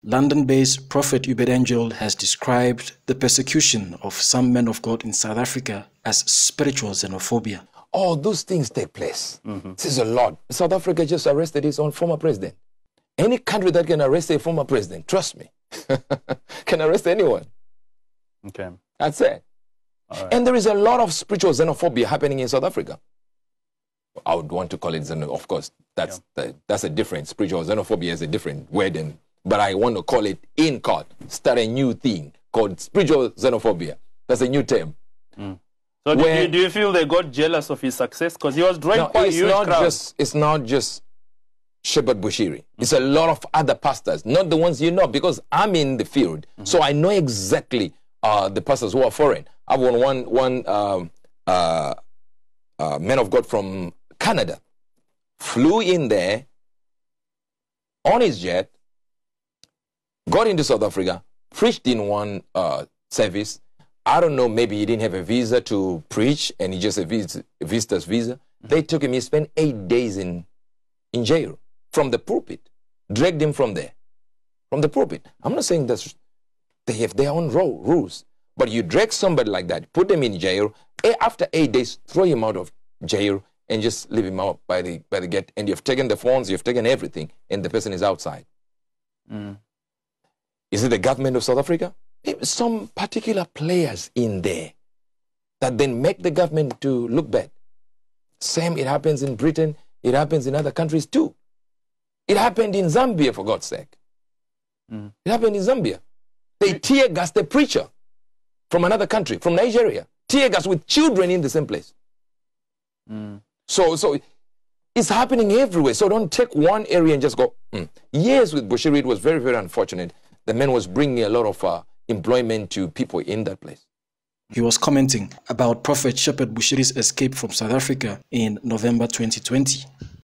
London-based Prophet Ubed Angel has described the persecution of some men of God in South Africa as spiritual xenophobia. All those things take place. This is a lot. South Africa just arrested its own former president. Any country that can arrest a former president, trust me, can arrest anyone. Okay. That's it. Right. And there is a lot of spiritual xenophobia happening in South Africa. I would want to call it xenophobia. Of course, that's a different, spiritual xenophobia is a different word, but I want to call it in court, start a new thing called spiritual xenophobia. That's a new term. So do you feel they got jealous of his success? Because he was drawing quite huge crowds. It's not just Shepherd Bushiri. It's a lot of other pastors, not the ones you know, because I'm in the field. So I know exactly the pastors who are foreign. I've one man of God from Canada, flew in there on his jet, got into South Africa, preached in one service. I don't know, maybe he didn't have a visa to preach and he just a visitor's visa. They took him, he spent 8 days in jail from the pulpit, dragged him from there, from the pulpit. I'm not saying that they have their own rules, but you drag somebody like that, put them in jail, after 8 days, throw him out of jail and just leave him out by the gate. And you've taken the phones, you've taken everything, and the person is outside. Is it the government of South Africa? Some particular players in there that then make the government to look bad. Same, it happens in Britain, it happens in other countries too. It happened in Zambia, for God's sake. It happened in Zambia. They tear gassed a preacher from another country, from Nigeria. Tear gas with children in the same place. So it's happening everywhere. So don't take one area and just go, Yes, with Bushiri, it was very, very unfortunate. The man was bringing a lot of employment to people in that place. He was commenting about Prophet Shepherd Bushiri's escape from South Africa in November 2020.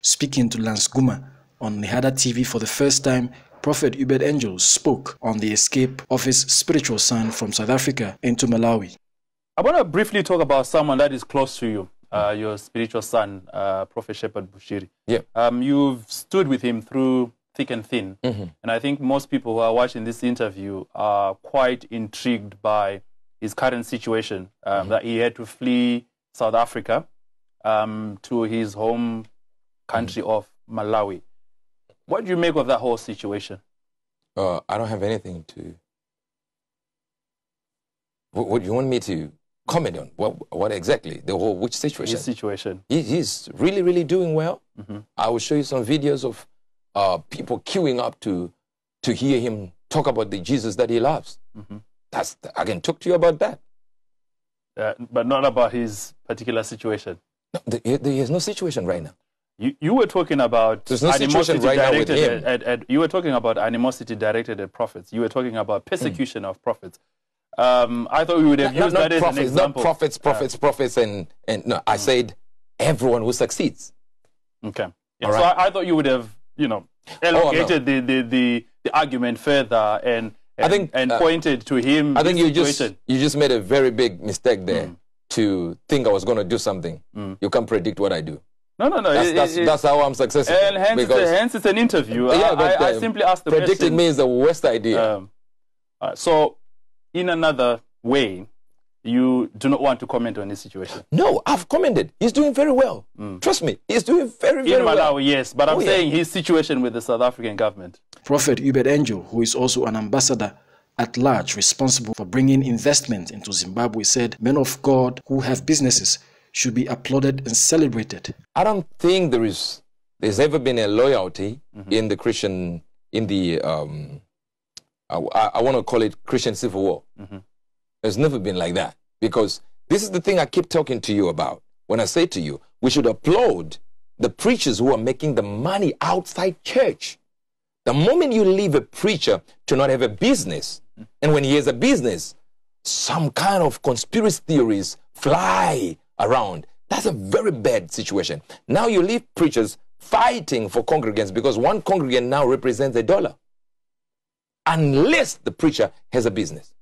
Speaking to Lance Guma on Nihada TV for the first time, Prophet Ubed Angel spoke on the escape of his spiritual son from South Africa into Malawi. I want to briefly talk about someone that is close to you, your spiritual son, Prophet Shepherd Bushiri. You've stood with him through thick and thin. And I think most people who are watching this interview are quite intrigued by his current situation, that he had to flee South Africa to his home country of Malawi. What do you make of that whole situation? I don't have anything to... What do you want me to comment on? What exactly? Which situation? His situation. He's really, really doing well. I will show you some videos of people queuing up to hear him talk about the Jesus that he loves. I can talk to you about that. But not about his particular situation. No, there is no situation right now. You were talking about animosity directed you were talking about animosity directed at prophets. You were talking about persecution of prophets. I thought we would have used that as an example. Not prophets, and no, I said everyone who succeeds. Okay. Yeah, so I thought you would have, elongated the argument further and pointed to him. I think you just made a very big mistake there to think I was going to do something. You can't predict what I do. No. That's how I'm successful. And hence it's an interview. I simply asked the question. Predicting me is the worst idea. So, in another way, you do not want to comment on this situation? No, I've commented. He's doing very well. Trust me, he's doing very, very well. In Malawi, yes, but I'm saying his situation with the South African government. Prophet Ubed Angel, who is also an ambassador at large responsible for bringing investment into Zimbabwe, said men of God who have businesses should be applauded and celebrated. I don't think there's ever been a loyalty in the Christian, I want to call it Christian civil war. There's never been like that, because this is the thing I keep talking to you about. When I say to you, we should applaud the preachers who are making the money outside church. The moment you leave a preacher to not have a business, and when he has a business, some kind of conspiracy theories fly around. That's a very bad situation. Now you leave preachers fighting for congregants because one congregant now represents $1, unless the preacher has a business.